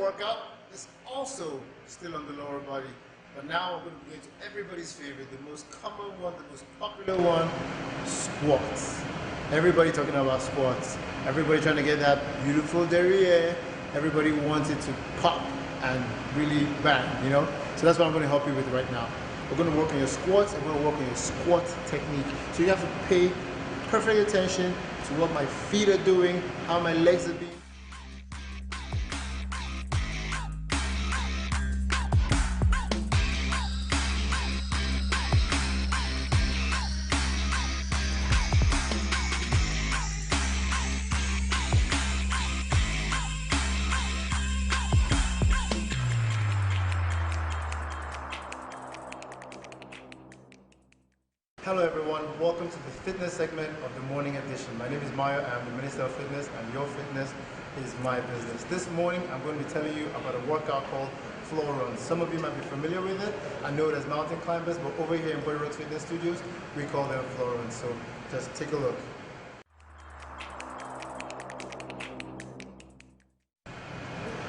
workout is also still on the lower body. But now I'm going to get to everybody's favorite, the most common one, the most popular one, squats. Everybody talking about squats. Everybody trying to get that beautiful derriere. Everybody wants it to pop and really bang, you know? So that's what I'm going to help you with right now. We're going to work on your squats and we're going to work on your squat technique. So you have to pay perfect attention to what my feet are doing, how my legs are being. Hello everyone, welcome to the fitness segment of the morning edition. My name is Mayo, I'm the Minister of Fitness and your fitness is my business. This morning I'm going to be telling you about a workout called floor runs. Some of you might be familiar with it. I know it as mountain climbers, but over here in Body Road Fitness Studios, we call them floor runs. So just take a look.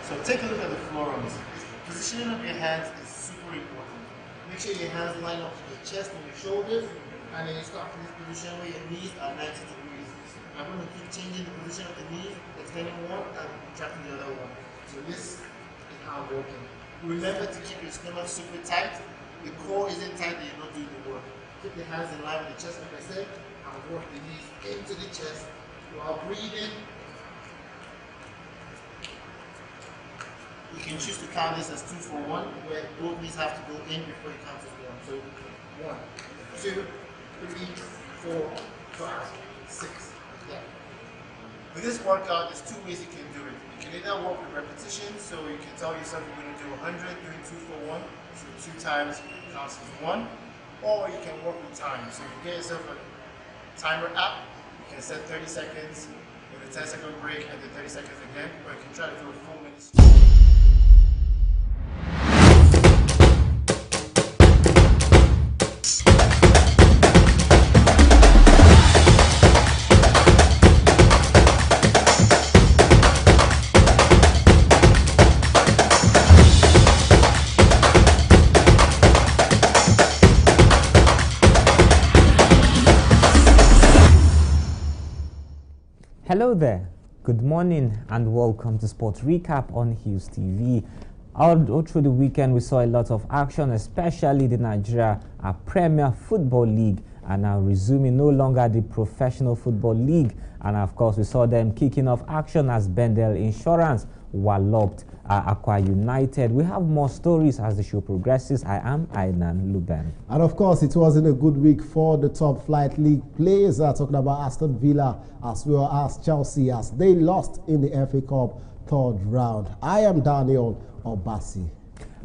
So take a look at the floor runs. The positioning of your hands is super important. Make sure your hands line up to your chest and your shoulders, and then you start from this position where your knees are 90 degrees. I'm going to keep changing the position of the knees, extending one and contracting the other one. So this is how I'm working. Remember to keep your stomach super tight. The core isn't tight, then you're not doing the work. Keep the hands in line with the chest, like I said, and work the knees into the chest while breathing. You can choose to count this as 2 for 1, where both knees have to go in before you count as 1. So 1, 2, 3, 4, 5, 6. Yeah. With this workout, there's 2 ways you can do it. You can either work with repetition, so you can tell yourself you're going to do 100, doing 2 for 1, so 2 times counts as 1. Or you can work with time. So you can get yourself a timer app. You can set 30 seconds with a 10-second break and then 30 seconds again, or you can try to do a full minute. Hello there, good morning and welcome to Sports Recap on Hughes TV. All through the weekend we saw a lot of action, especially the Nigeria Premier Football League and now resuming, no longer the Professional Football League. And of course we saw them kicking off action as Bendel Insurance walloped Aqua United. We have more stories as the show progresses. I am Ainan Luben. And of course, it wasn't a good week for the top flight league players. Talking about Aston Villa as well as Chelsea as they lost in the FA Cup third round. I am Daniel Obasi.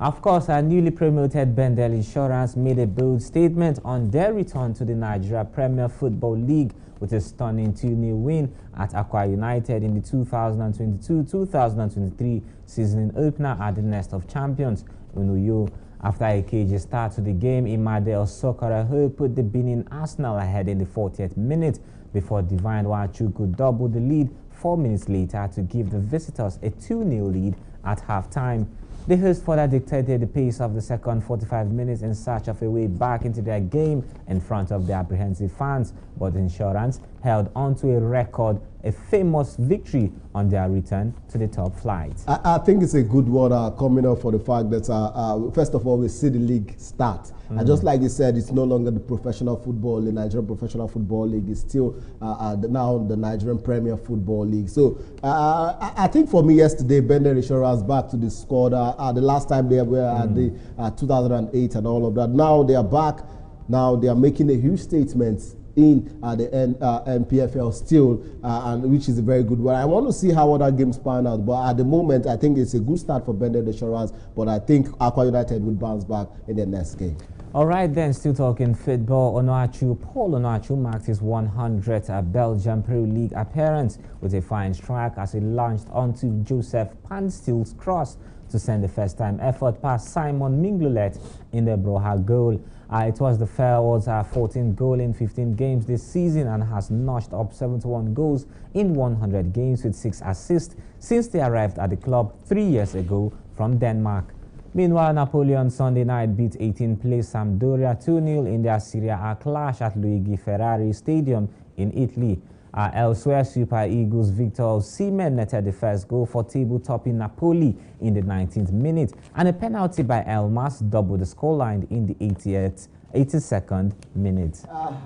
Of course, our newly promoted Bendel Insurance made a bold statement on their return to the Nigeria Premier Football League with a stunning 2-0 win at Aqua United in the 2022-2023 season opener at the Nest of Champions in Uyo. After a cagey start to the game, Imade Osokaraho put the Benin Arsenal ahead in the 40th minute before Divine Wachuku doubled the lead 4 minutes later to give the visitors a 2-0 lead at half-time. The hosts further dictated the pace of the second 45 minutes in search of a way back into their game in front of their apprehensive fans, but Insurance held on to a record, a famous victory on their return to the top flight. I think it's a good one coming up for the fact that, first of all, we see the league start. And just like you said, it's no longer the professional football, the Nigerian Professional Football League. It's still now the Nigerian Premier Football League. So I think for me yesterday, Bendel Insurance back to the squad. The last time they were at the 2008 and all of that. Now they are back. Now they are making a huge statement in the NPFL still, and which is a very good one. I want to see how other games pan out, but at the moment, I think it's a good start for Bendel Insurance, but I think Aqua United will bounce back in their next game. All right, then, still talking football. Paul Onuachu marked his 100th Belgian Pro League appearance with a fine strike as he launched onto Joseph Panstil's cross to send the first-time effort past Simon Mignolet in the Broha goal. It was the Fairward's 14th goal in 15 games this season and has notched up 71 goals in 100 games with 6 assists since they arrived at the club 3 years ago from Denmark. Meanwhile, Napoli on Sunday night beat 18th place Sampdoria 2-0 in their Serie A clash at Luigi Ferrari Stadium in Italy. Elsewhere, Super Eagles Victor Osimhen netted the first goal for table-topping Napoli in the 19th minute, and a penalty by Elmas doubled the scoreline in the 82nd minute.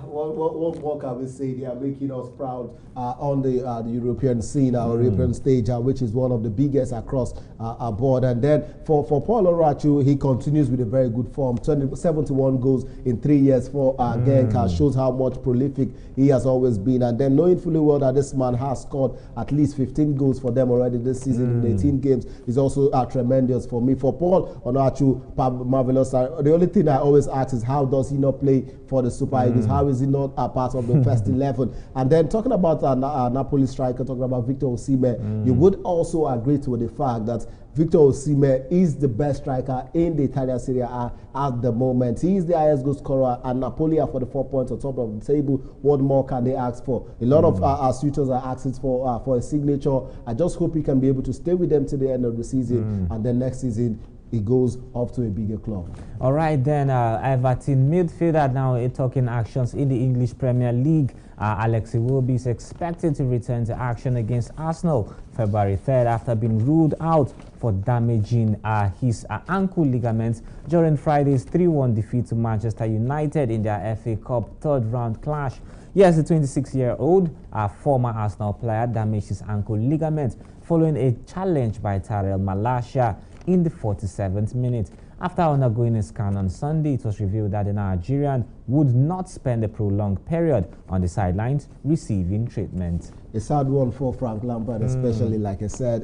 What more can we say? They are making us proud on the European scene, our European stage, which is one of the biggest across our board. And then for Paul Onuachu, he continues with a very good form. 71 goals in 3 years for Genk shows how much prolific he has always been. And then knowing fully well that this man has scored at least 15 goals for them already this season in 18 games is also tremendous for me. For Paul Onuachu, marvelous. The only thing I always ask is how does he not play for the Super Eagles? How is he not a part of the first 11? And then talking about Napoli striker, talking about Victor Osimhen, you would also agree to the fact that Victor Osimhen is the best striker in the Italian Serie A at the moment. He is the highest goal scorer, and Napoli are 44 points on top of the table. What more can they ask for? A lot of our suitors are asking for a signature. I just hope he can be able to stay with them to the end of the season, and then next season he goes off to a bigger club. All right, then Everton midfielder now talking actions in the English Premier League. Alex Iwobi is expected to return to action against Arsenal February 3rd after being ruled out for damaging his ankle ligaments during Friday's 3-1 defeat to Manchester United in their FA Cup third-round clash. Yes, the 26-year-old former Arsenal player damaged his ankle ligament following a challenge by Tyrell Malacia in the 47th minute. After undergoing a scan on Sunday, it was revealed that the Nigerian would not spend a prolonged period on the sidelines receiving treatment. A sad one for Frank Lampard, especially, like I said,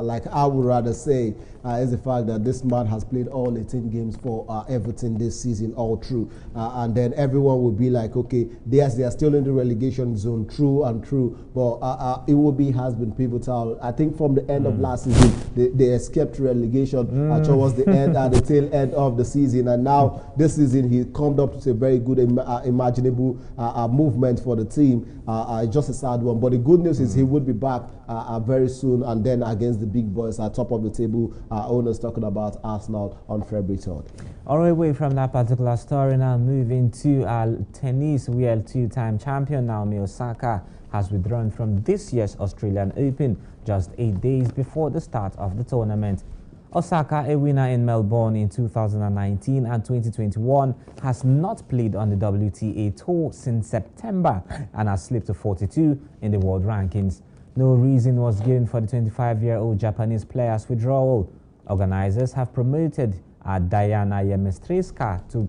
like I would rather say, is the fact that this man has played all 18 games for Everton this season, all through. And then everyone would be like, okay, yes, they are still in the relegation zone, true, but Iwobi has been pivotal. I think from the end of last season, they escaped relegation towards the end, the tail end of the season. And now, this season, he come up to a very good, imaginable movement for the team. Just a sad one. But the good news is he would be back very soon, and then against the big boys at top of the table, owners talking about Arsenal on February 3rd. All right, away from that particular story, now moving to tennis, where two-time champion Naomi Osaka has withdrawn from this year's Australian Open just 8 days before the start of the tournament. Osaka, a winner in Melbourne in 2019 and 2021, has not played on the WTA Tour since September and has slipped to 42 in the world rankings. No reason was given for the 25-year-old Japanese player's withdrawal. Organizers have promoted Diana Yemestreska to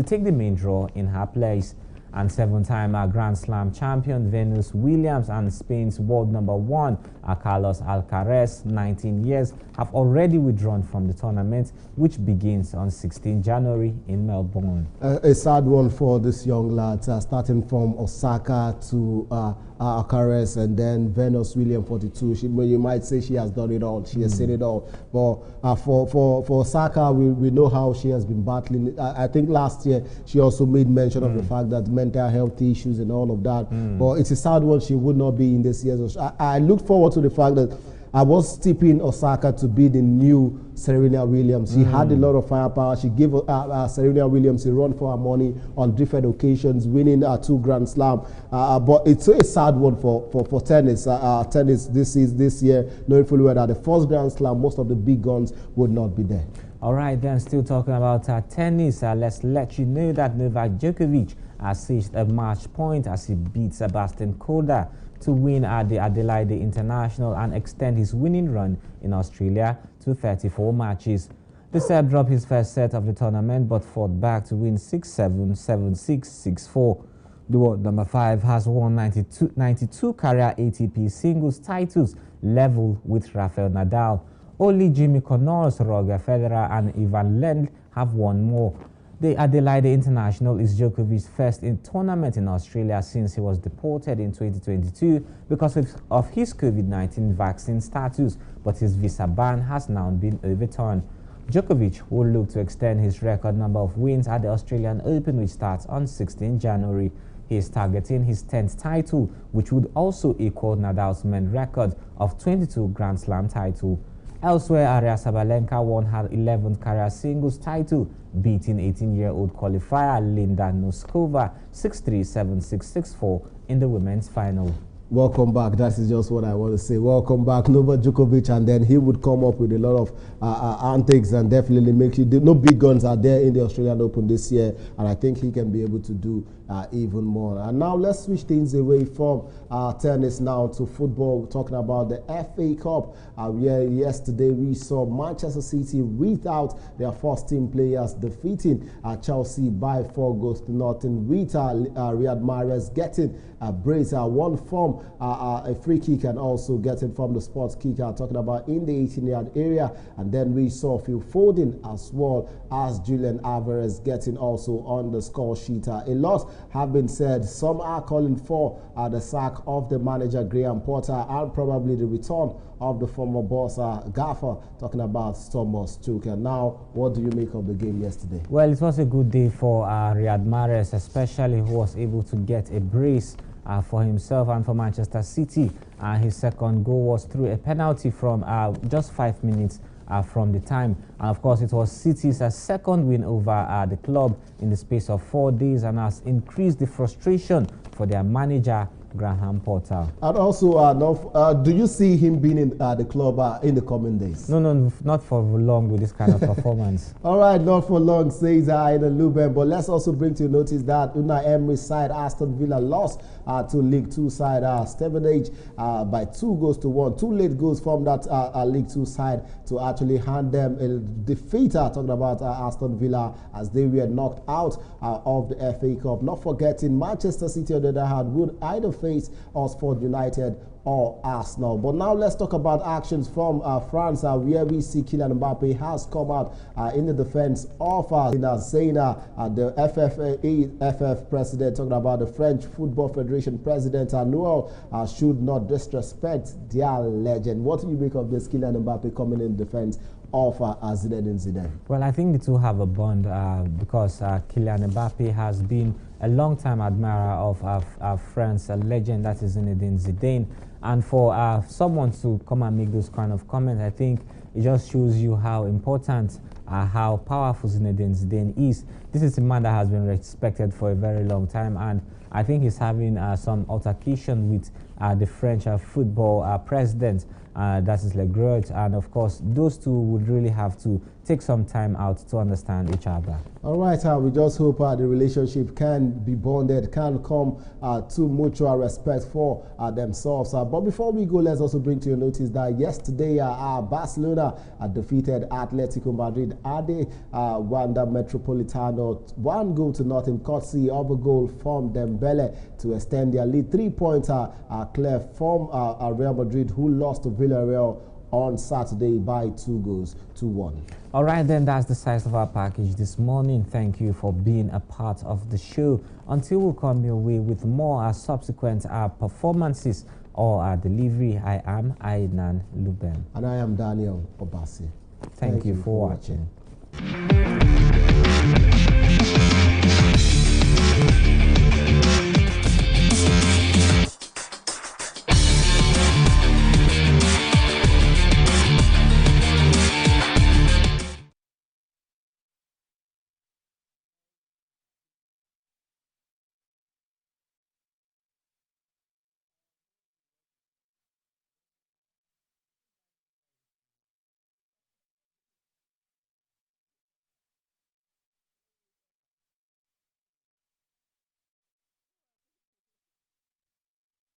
take the main draw in her place. And seven-time Grand Slam champion Venus Williams and Spain's world number 1 Carlos Alcaraz, 19 years, have already withdrawn from the tournament, which begins on 16 January in Melbourne. A sad one for this young lad, starting from Osaka to Alcaraz and then Venus Williams, 42. You might say she has done it all. She has seen it all. But for Osaka, we know how she has been battling. I think last year she also made mention of the fact that mental health issues and all of that. But it's a sad one. She would not be in this year's. I look forward to the fact that I was tipping Osaka to be the new Serena Williams. She had a lot of firepower. She gave Serena Williams a run for her money on different occasions, winning 2 Grand Slam. But it's a sad one for tennis. Tennis this year, knowing fully well that the first Grand Slam, most of the big guns would not be there. All right, then, still talking about tennis, let's let you know that Novak Djokovic has seized a match point as he beat Sebastian Korda to win at the Adelaide International and extend his winning run in Australia to 34 matches. The Serb dropped his first set of the tournament but fought back to win 6-7, 7-6, 6-4. The world number 5 has won 92 career ATP singles titles, level with Rafael Nadal. Only Jimmy Connors, Roger Federer and Ivan Lendl have won more. The Adelaide International is Djokovic's first tournament in Australia since he was deported in 2022 because of his COVID-19 vaccine status, but his visa ban has now been overturned. Djokovic will look to extend his record number of wins at the Australian Open, which starts on 16 January. He is targeting his 10th title, which would also equal Nadal's men's record of 22 Grand Slam titles. Elsewhere, Aria Sabalenka won her 11th career singles title, beating 18-year-old qualifier Linda Noskova 6-3, 7-6, 6-4 in the women's final. Welcome back. That is just what I want to say. Welcome back, Novak Djokovic, and then he would come up with a lot of antics and definitely make you. No big guns are there in the Australian Open this year, and I think he can be able to do even more. And now let's switch things away from tennis now to football. We're talking about the FA Cup. Where yesterday we saw Manchester City without their first team players defeating Chelsea by 4 goals to nothing. With Riyad Mahrez getting a brace, one from a free kick and also getting from the sports kicker, talking about in the 18-yard area. And then we saw Phil Foden as well as Julian Alvarez getting also on the score sheet. A lot have been said. Some are calling for the sack of the manager Graham Potter and probably the return of the former boss Gaffer, talking about Thomas Tuchel. Now, what do you make of the game yesterday? Well, it was a good day for Riyad Mahrez, especially who was able to get a brace for himself and for Manchester City. His second goal was through a penalty from just 5 minutes from the time. And of course, it was City's second win over the club in the space of 4 days and has increased the frustration for their manager, Graham Potter. And also, do you see him being in the club in the coming days? No, not for long with this kind of performance. All right, not for long, says Aina Luben. But let's also bring to your notice that Unai Emery's side, Aston Villa, lost to League 2 side Stevenage by 2 goals to 1. 2 late goals from that League 2 side to actually hand them a defeat. Talking about Aston Villa as they were knocked out of the FA Cup. Not forgetting Manchester City, on the other hand, would either face Oxford United or Arsenal. But now let's talk about actions from France, where we see Kylian Mbappe has come out in the defense of Zeyna, the FF president, talking about the French Football Federation president, Noel should not disrespect their legend. What do you make of this Kylian Mbappe coming in defense of Zinedine Zidane? Well, I think the two have a bond because Kylian Mbappe has been a long-time admirer of France, a legend that is Zinedine Zidane. And for someone to come and make those kind of comments, I think it just shows you how important, how powerful Zinedine Zidane is. This is a man that has been respected for a very long time, and I think he's having some altercation with the French football president, that is Le Grudge, and of course those two would really have to take some time out to understand each other. All right, we just hope the relationship can be bonded, can come to mutual respect for themselves. But before we go, let's also bring to your notice that yesterday Barcelona defeated Atletico Madrid at the Wanda Metropolitano 1 goal to nothing, courtesy of a goal from Dembele to extend their lead 3 points clear from Real Madrid, who lost to Villarreal on Saturday by 2 goals to 1. All right, then that's the size of our package this morning. Thank you for being a part of the show. Until we come your way with more subsequent performances or delivery, I am Ainan Luben. And I am Daniel Obasi. Thank you for watching.